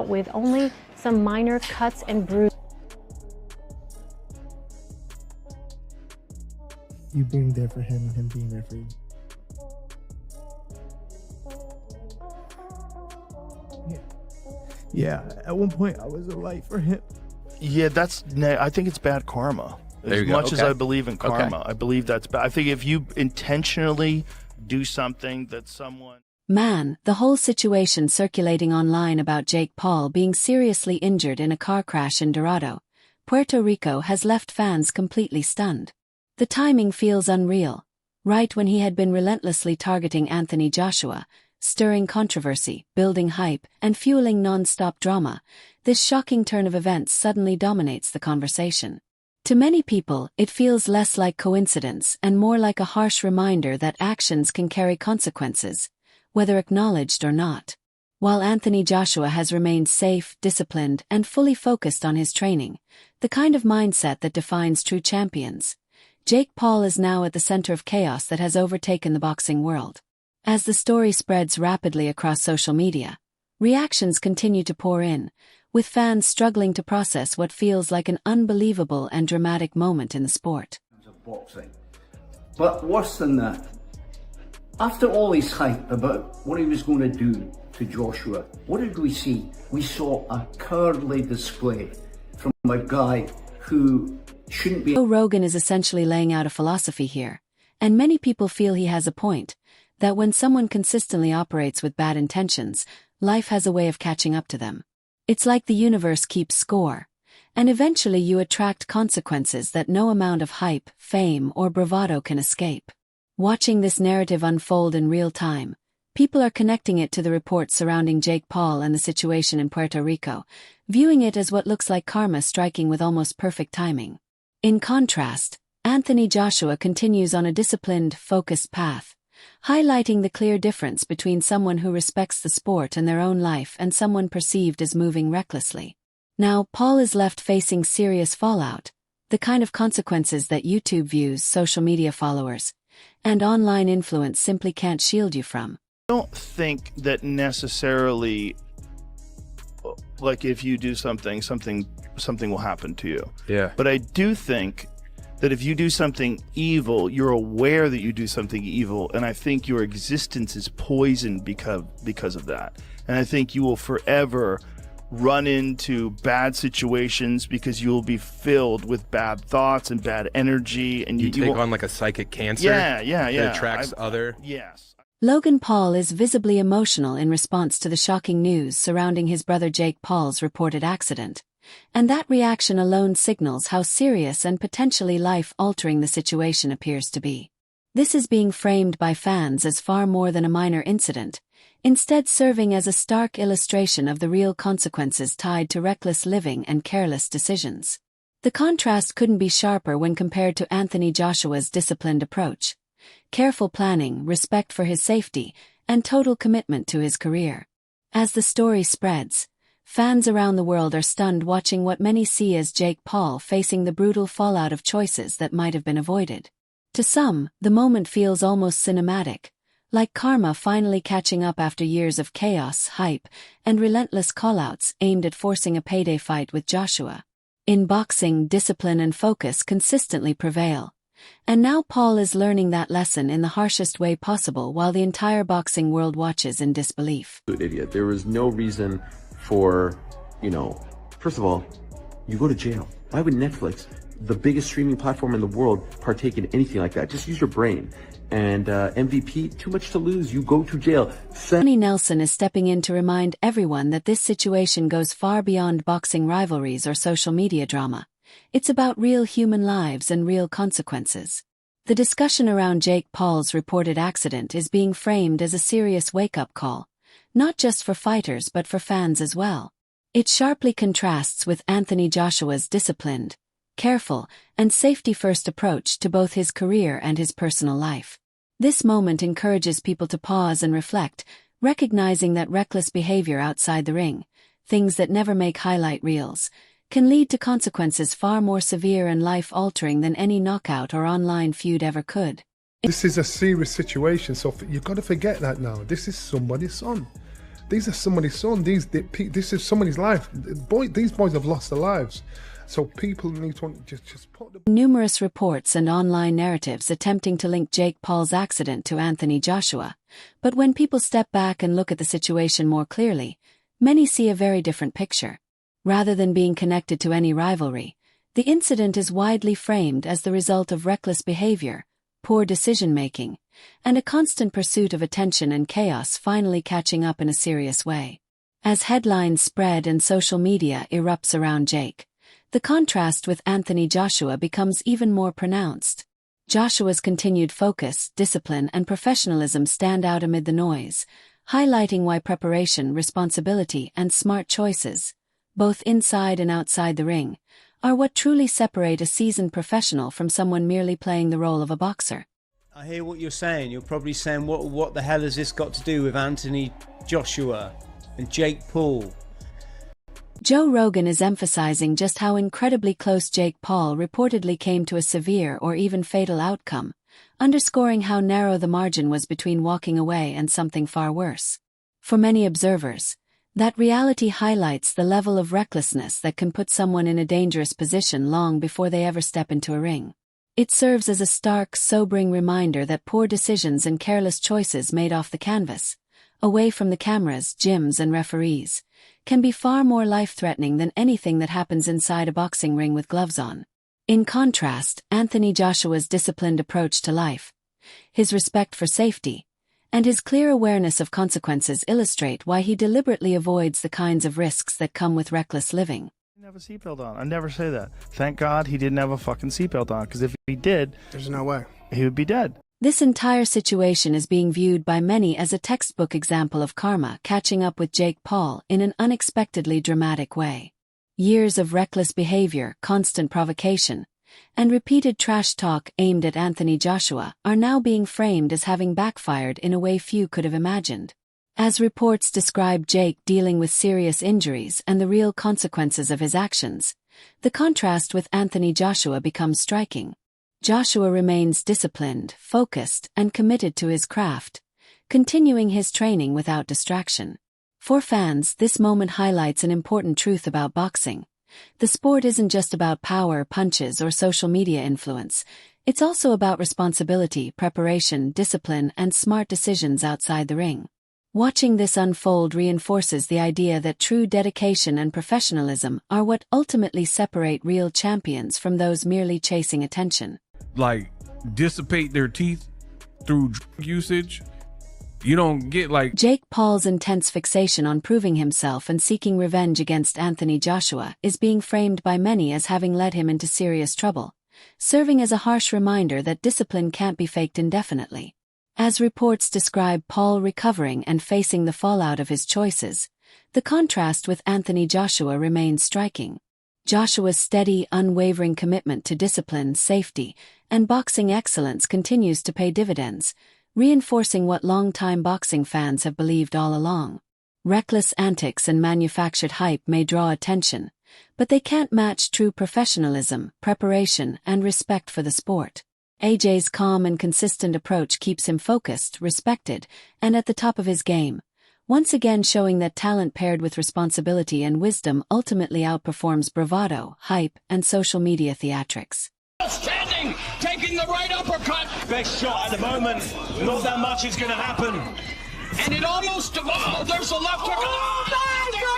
with only some minor cuts and bruises. You being there for him and him being there for you. Yeah, at one point I was a light for him. Yeah, I think it's bad karma. As much as I believe in karma, I believe that's bad. I think if you intentionally do something that someone... Man, the whole situation circulating online about Jake Paul being seriously injured in a car crash in Dorado, Puerto Rico has left fans completely stunned. The timing feels unreal, right when he had been relentlessly targeting Anthony Joshua, stirring controversy, building hype, and fueling non-stop drama. This shocking turn of events suddenly dominates the conversation. To many people, it feels less like coincidence and more like a harsh reminder that actions can carry consequences, whether acknowledged or not. While Anthony Joshua has remained safe, disciplined, and fully focused on his training, the kind of mindset that defines true champions, Jake Paul is now at the center of chaos that has overtaken the boxing world. As the story spreads rapidly across social media, reactions continue to pour in, with fans struggling to process what feels like an unbelievable and dramatic moment in the sport. Of boxing. But worse than that, after all his hype about what he was going to do to Joshua, what did we see? We saw a cowardly display from a guy who shouldn't be... Joe Rogan is essentially laying out a philosophy here, and many people feel he has a point, that when someone consistently operates with bad intentions, life has a way of catching up to them. It's like the universe keeps score, and eventually you attract consequences that no amount of hype, fame, or bravado can escape. Watching this narrative unfold in real time, people are connecting it to the reports surrounding Jake Paul and the situation in Puerto Rico, viewing it as what looks like karma striking with almost perfect timing. In contrast, Anthony Joshua continues on a disciplined, focused path, highlighting the clear difference between someone who respects the sport and their own life and someone perceived as moving recklessly. Now, Paul is left facing serious fallout, the kind of consequences that YouTube views, social media followers, and online influence simply can't shield you from. I don't think that necessarily, like if you do something will happen to you. Yeah. But I do think that if you do something evil, you're aware that you do something evil, and I think your existence is poisoned because of that. And I think you will forever run into bad situations because you will be filled with bad thoughts and bad energy, and you take on like a psychic cancer. Yeah. That attracts other. Yes. Logan Paul is visibly emotional in response to the shocking news surrounding his brother Jake Paul's reported accident. And that reaction alone signals how serious and potentially life-altering the situation appears to be. This is being framed by fans as far more than a minor incident, instead serving as a stark illustration of the real consequences tied to reckless living and careless decisions. The contrast couldn't be sharper when compared to Anthony Joshua's disciplined approach, careful planning, respect for his safety, and total commitment to his career. As the story spreads, fans around the world are stunned watching what many see as Jake Paul facing the brutal fallout of choices that might have been avoided. To some, the moment feels almost cinematic, like karma finally catching up after years of chaos, hype, and relentless callouts aimed at forcing a payday fight with Joshua. In boxing, discipline and focus consistently prevail. And now Paul is learning that lesson in the harshest way possible while the entire boxing world watches in disbelief. Idiot. There was no reason for, first of all, you go to jail. Why would Netflix, the biggest streaming platform in the world, partake in anything like that? Just use your brain. And MVP, too much to lose, you go to jail. Sonny Nelson is stepping in to remind everyone that this situation goes far beyond boxing rivalries or social media drama. It's about real human lives and real consequences. The discussion around Jake Paul's reported accident is being framed as a serious wake-up call, not just for fighters but for fans as well. It sharply contrasts with Anthony Joshua's disciplined, careful, and safety-first approach to both his career and his personal life. This moment encourages people to pause and reflect, recognizing that reckless behavior outside the ring, things that never make highlight reels, can lead to consequences far more severe and life-altering than any knockout or online feud ever could. This is a serious situation, so you've got to forget that now. This is somebody's son. these are somebody's son. This is somebody's life. These boys have lost their lives. So people need to just put the... Numerous reports and online narratives attempting to link Jake Paul's accident to Anthony Joshua, but when people step back and look at the situation more clearly, many see a very different picture. Rather than being connected to any rivalry, the incident is widely framed as the result of reckless behavior, poor decision-making, and a constant pursuit of attention and chaos finally catching up in a serious way. As headlines spread and social media erupts around Jake, the contrast with Anthony Joshua becomes even more pronounced. Joshua's continued focus, discipline, and professionalism stand out amid the noise, highlighting why preparation, responsibility, and smart choices, both inside and outside the ring, are what truly separate a seasoned professional from someone merely playing the role of a boxer. I hear what you're saying. You're probably saying, what the hell has this got to do with Anthony Joshua and Jake Paul? Joe Rogan is emphasizing just how incredibly close Jake Paul reportedly came to a severe or even fatal outcome, underscoring how narrow the margin was between walking away and something far worse. For many observers, that reality highlights the level of recklessness that can put someone in a dangerous position long before they ever step into a ring. It serves as a stark, sobering reminder that poor decisions and careless choices made off the canvas, away from the cameras, gyms, and referees, can be far more life-threatening than anything that happens inside a boxing ring with gloves on. In contrast, Anthony Joshua's disciplined approach to life, his respect for safety, and his clear awareness of consequences illustrate why he deliberately avoids the kinds of risks that come with reckless living. He didn't have a seatbelt on. I never say that. Thank God he didn't have a fucking seatbelt on, because if he did, There's no way. he would be dead. This entire situation is being viewed by many as a textbook example of karma catching up with Jake Paul in an unexpectedly dramatic way. Years of reckless behavior, constant provocation, and repeated trash talk aimed at Anthony Joshua are now being framed as having backfired in a way few could have imagined. As reports describe Jake dealing with serious injuries and the real consequences of his actions, the contrast with Anthony Joshua becomes striking. Joshua remains disciplined, focused, and committed to his craft, continuing his training without distraction. For fans, this moment highlights an important truth about boxing. The sport isn't just about power, punches, or social media influence. It's also about responsibility, preparation, discipline, and smart decisions outside the ring. Watching this unfold reinforces the idea that true dedication and professionalism are what ultimately separate real champions from those merely chasing attention. Like, dissipate their teeth through drug usage. You don't get like... Jake Paul's intense fixation on proving himself and seeking revenge against Anthony Joshua is being framed by many as having led him into serious trouble, serving as a harsh reminder that discipline can't be faked indefinitely. As reports describe Paul recovering and facing the fallout of his choices, the contrast with Anthony Joshua remains striking. Joshua's steady, unwavering commitment to discipline, safety, and boxing excellence continues to pay dividends, reinforcing what longtime boxing fans have believed all along. Reckless antics and manufactured hype may draw attention, but they can't match true professionalism, preparation, and respect for the sport. AJ's calm and consistent approach keeps him focused, respected, and at the top of his game, once again showing that talent paired with responsibility and wisdom ultimately outperforms bravado, hype, and social media theatrics. Standing, taking the right uppercut. Best shot at the moment. Not that much is going to happen. And it almost, there's a left hook. Oh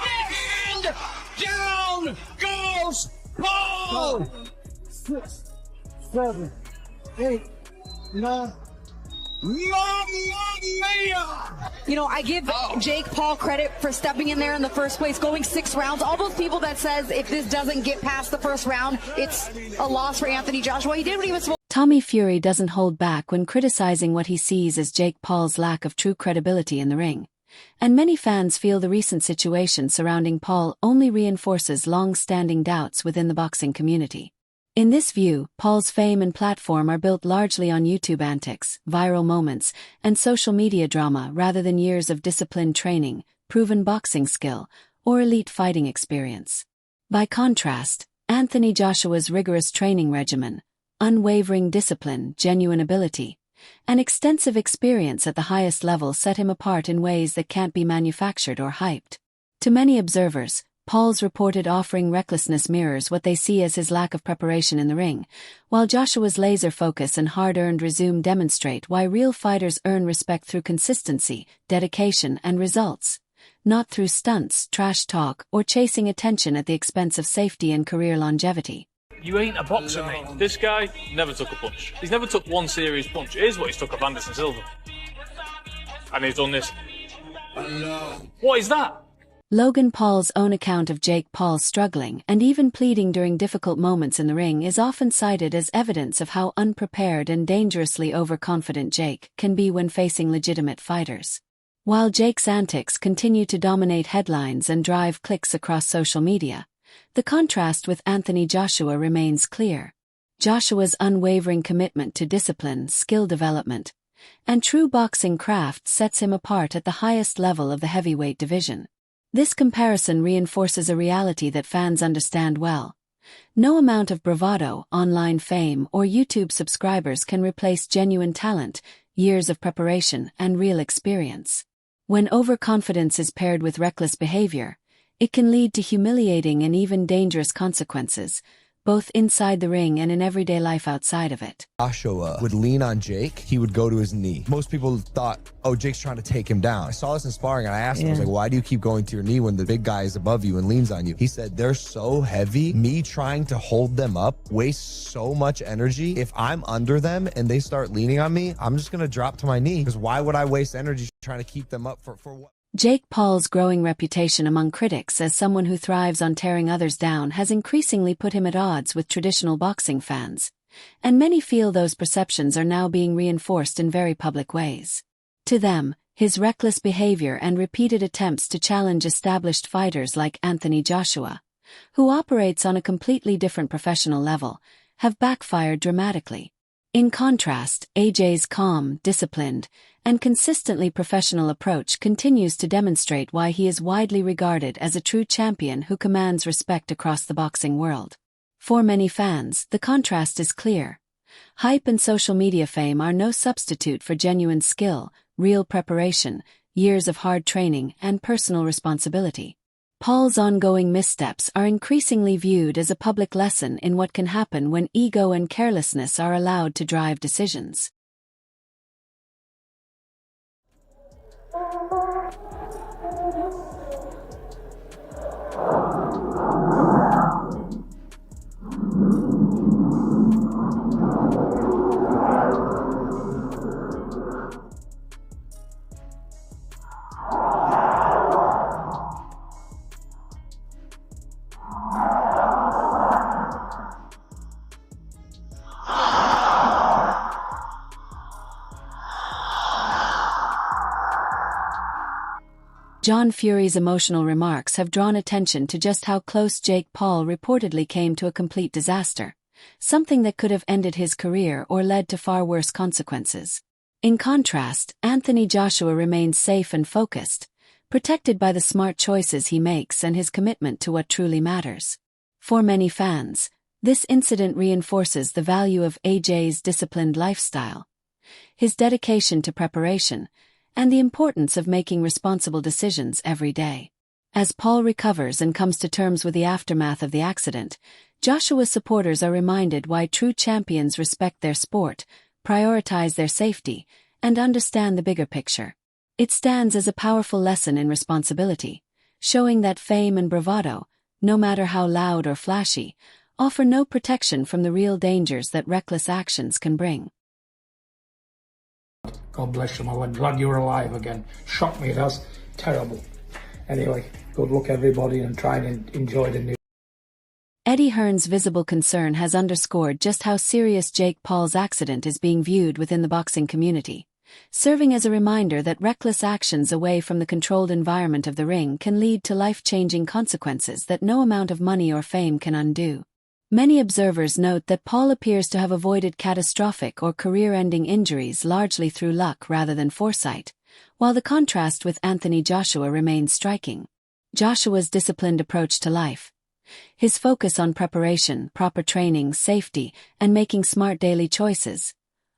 my goodness! Down goes Paul! 6, 7, 8, 9. You know, I give Jake Paul credit for stepping in there in the first place, going 6 rounds. All those people that says if this doesn't get past the first round, it's a loss for Anthony Joshua. He did what he was supposed to. Tommy Fury doesn't hold back when criticizing what he sees as Jake Paul's lack of true credibility in the ring. And many fans feel the recent situation surrounding Paul only reinforces long-standing doubts within the boxing community. In this view, Paul's fame and platform are built largely on YouTube antics, viral moments, and social media drama rather than years of disciplined training, proven boxing skill, or elite fighting experience. By contrast, Anthony Joshua's rigorous training regimen, unwavering discipline, genuine ability, An extensive experience at the highest level set him apart in ways that can't be manufactured or hyped. To many observers, Paul's reported offering recklessness mirrors what they see as his lack of preparation in the ring, while Joshua's laser focus and hard-earned resume demonstrate why real fighters earn respect through consistency, dedication, and results, not through stunts, trash talk, or chasing attention at the expense of safety and career longevity. You ain't a boxer, mate. This guy never took a punch. He's never took one serious punch. Here's what he's took of Anderson Silva. And he's done this. What is that? Logan Paul's own account of Jake Paul struggling and even pleading during difficult moments in the ring is often cited as evidence of how unprepared and dangerously overconfident Jake can be when facing legitimate fighters. While Jake's antics continue to dominate headlines and drive clicks across social media, the contrast with Anthony Joshua remains clear. Joshua's unwavering commitment to discipline, skill development, and true boxing craft sets him apart at the highest level of the heavyweight division. This comparison reinforces a reality that fans understand well. No amount of bravado, online fame, or YouTube subscribers can replace genuine talent, years of preparation, and real experience. When overconfidence is paired with reckless behavior, it can lead to humiliating and even dangerous consequences, both inside the ring and in everyday life outside of it. Joshua would lean on Jake, he would go to his knee. Most people thought, oh, Jake's trying to take him down. I saw this in sparring and I asked him, I was like, why do you keep going to your knee when the big guy is above you and leans on you? He said, they're so heavy, me trying to hold them up wastes so much energy. If I'm under them and they start leaning on me, I'm just gonna drop to my knee, because why would I waste energy trying to keep them up for what? Jake Paul's growing reputation among critics as someone who thrives on tearing others down has increasingly put him at odds with traditional boxing fans, and many feel those perceptions are now being reinforced in very public ways. To them, his reckless behavior and repeated attempts to challenge established fighters like Anthony Joshua, who operates on a completely different professional level, have backfired dramatically. In contrast, AJ's calm, disciplined, and consistently professional approach continues to demonstrate why he is widely regarded as a true champion who commands respect across the boxing world. For many fans, the contrast is clear. Hype and social media fame are no substitute for genuine skill, real preparation, years of hard training, and personal responsibility. Paul's ongoing missteps are increasingly viewed as a public lesson in what can happen when ego and carelessness are allowed to drive decisions. John Fury's emotional remarks have drawn attention to just how close Jake Paul reportedly came to a complete disaster, something that could have ended his career or led to far worse consequences. In contrast, Anthony Joshua remains safe and focused, protected by the smart choices he makes and his commitment to what truly matters. For many fans, this incident reinforces the value of AJ's disciplined lifestyle, his dedication to preparation, and the importance of making responsible decisions every day. As Paul recovers and comes to terms with the aftermath of the accident, Joshua's supporters are reminded why true champions respect their sport, prioritize their safety, and understand the bigger picture. It stands as a powerful lesson in responsibility, showing that fame and bravado, no matter how loud or flashy, offer no protection from the real dangers that reckless actions can bring. God bless you, I'm glad you're alive again. Shocked me, it has. Terrible. Anyway, good luck everybody and try and enjoy the new. Eddie Hearn's visible concern has underscored just how serious Jake Paul's accident is being viewed within the boxing community, serving as a reminder that reckless actions away from the controlled environment of the ring can lead to life-changing consequences that no amount of money or fame can undo. Many observers note that Paul appears to have avoided catastrophic or career-ending injuries largely through luck rather than foresight, while the contrast with Anthony Joshua remains striking. Joshua's disciplined approach to life, his focus on preparation, proper training, safety, and making smart daily choices,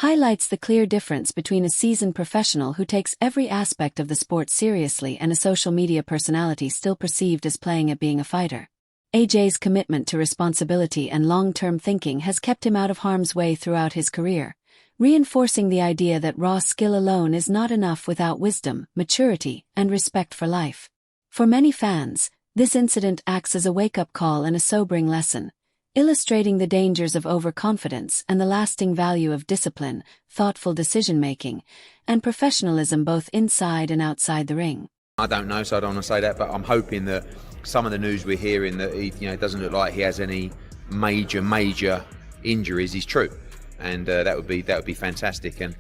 highlights the clear difference between a seasoned professional who takes every aspect of the sport seriously and a social media personality still perceived as playing at being a fighter. AJ's commitment to responsibility and long-term thinking has kept him out of harm's way throughout his career, reinforcing the idea that raw skill alone is not enough without wisdom, maturity, and respect for life. For many fans, this incident acts as a wake-up call and a sobering lesson, illustrating the dangers of overconfidence and the lasting value of discipline, thoughtful decision-making, and professionalism both inside and outside the ring. I don't know, so I don't want to say that, but I'm hoping that some of the news we're hearing that he, it doesn't look like he has any major injuries is true, and that would be fantastic, and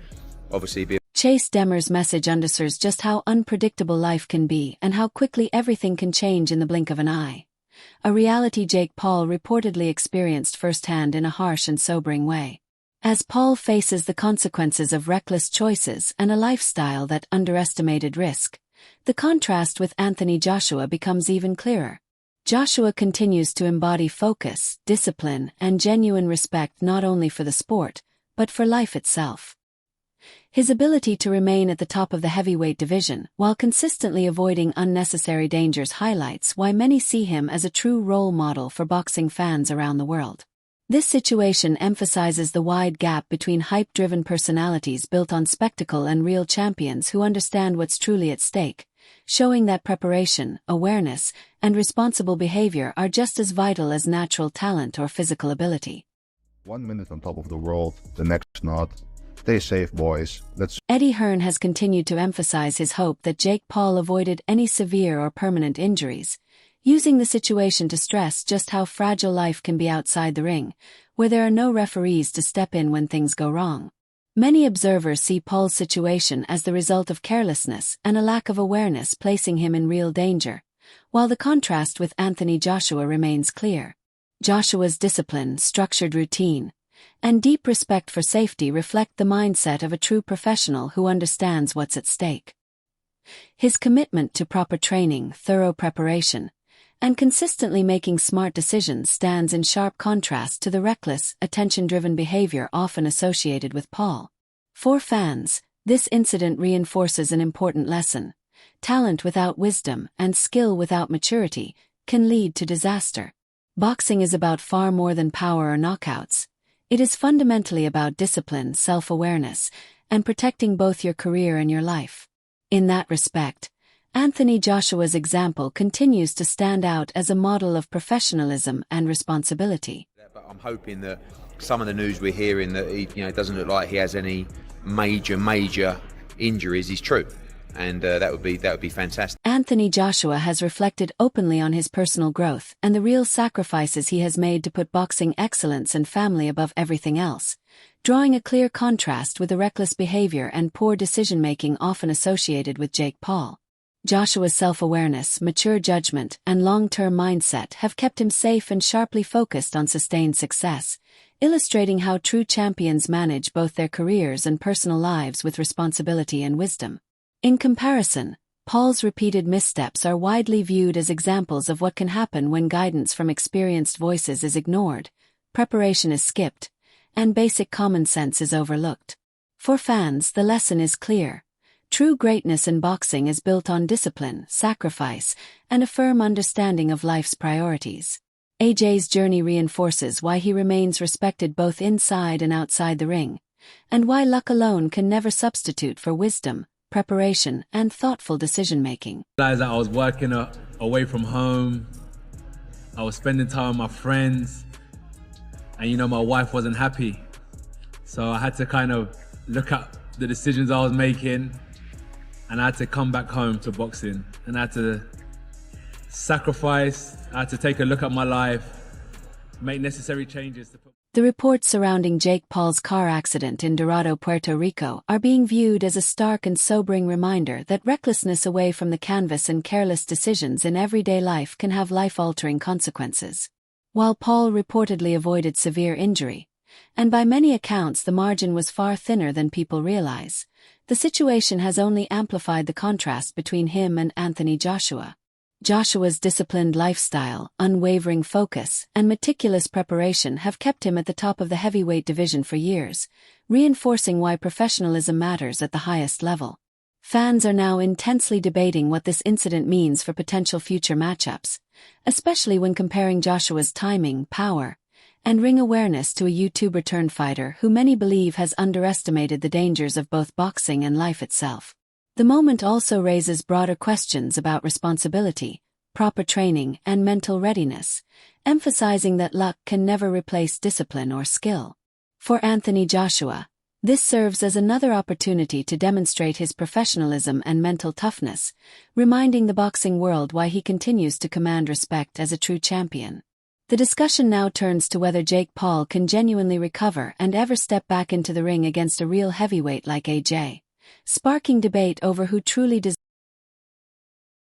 obviously Chase Demmer's message underscores just how unpredictable life can be and how quickly everything can change in the blink of an eye. A reality Jake Paul reportedly experienced firsthand in a harsh and sobering way. As Paul faces the consequences of reckless choices and a lifestyle that underestimated risk, the contrast with Anthony Joshua becomes even clearer. Joshua continues to embody focus, discipline, and genuine respect not only for the sport, but for life itself. His ability to remain at the top of the heavyweight division while consistently avoiding unnecessary dangers highlights why many see him as a true role model for boxing fans around the world. This situation emphasizes the wide gap between hype-driven personalities built on spectacle and real champions who understand what's truly at stake, showing that preparation, awareness, and responsible behavior are just as vital as natural talent or physical ability. 1 minute on top of the world, the next not. Stay safe, boys. Eddie Hearn has continued to emphasize his hope that Jake Paul avoided any severe or permanent injuries, using the situation to stress just how fragile life can be outside the ring, where there are no referees to step in when things go wrong. Many observers see Paul's situation as the result of carelessness and a lack of awareness, placing him in real danger, while the contrast with Anthony Joshua remains clear. Joshua's discipline, structured routine, and deep respect for safety reflect the mindset of a true professional who understands what's at stake. His commitment to proper training, thorough preparation, and consistently making smart decisions stands in sharp contrast to the reckless, attention-driven behavior often associated with Paul. For fans, this incident reinforces an important lesson. Talent without wisdom and skill without maturity can lead to disaster. Boxing is about far more than power or knockouts. It is fundamentally about discipline, self-awareness, and protecting both your career and your life. In that respect, Anthony Joshua's example continues to stand out as a model of professionalism and responsibility. But I'm hoping that some of the news we're hearing that he, doesn't look like he has any major injuries is true, and that would be fantastic. Anthony Joshua has reflected openly on his personal growth and the real sacrifices he has made to put boxing excellence and family above everything else, drawing a clear contrast with the reckless behavior and poor decision-making often associated with Jake Paul. Joshua's self-awareness, mature judgment, and long-term mindset have kept him safe and sharply focused on sustained success, illustrating how true champions manage both their careers and personal lives with responsibility and wisdom. In comparison, Paul's repeated missteps are widely viewed as examples of what can happen when guidance from experienced voices is ignored, preparation is skipped, and basic common sense is overlooked. For fans, the lesson is clear. True greatness in boxing is built on discipline, sacrifice, and a firm understanding of life's priorities. AJ's journey reinforces why he remains respected both inside and outside the ring, and why luck alone can never substitute for wisdom, preparation, and thoughtful decision-making. I was working away from home, I was spending time with my friends, and my wife wasn't happy. So I had to kind of look at the decisions I was making, and I had to come back home to boxing, and I had to sacrifice, I had to take a look at my life, make necessary changes to put. The reports surrounding Jake Paul's car accident in Dorado, Puerto Rico are being viewed as a stark and sobering reminder that recklessness away from the canvas and careless decisions in everyday life can have life-altering consequences. While Paul reportedly avoided severe injury, and by many accounts the margin was far thinner than people realize, the situation has only amplified the contrast between him and Anthony Joshua. Joshua's disciplined lifestyle, unwavering focus, and meticulous preparation have kept him at the top of the heavyweight division for years, reinforcing why professionalism matters at the highest level. Fans are now intensely debating what this incident means for potential future matchups, especially when comparing Joshua's timing, power, and ring awareness to a YouTuber-turned-fighter who many believe has underestimated the dangers of both boxing and life itself. The moment also raises broader questions about responsibility, proper training, and mental readiness, emphasizing that luck can never replace discipline or skill. For Anthony Joshua, this serves as another opportunity to demonstrate his professionalism and mental toughness, reminding the boxing world why he continues to command respect as a true champion. The discussion now turns to whether Jake Paul can genuinely recover and ever step back into the ring against a real heavyweight like AJ, sparking debate over who truly deserves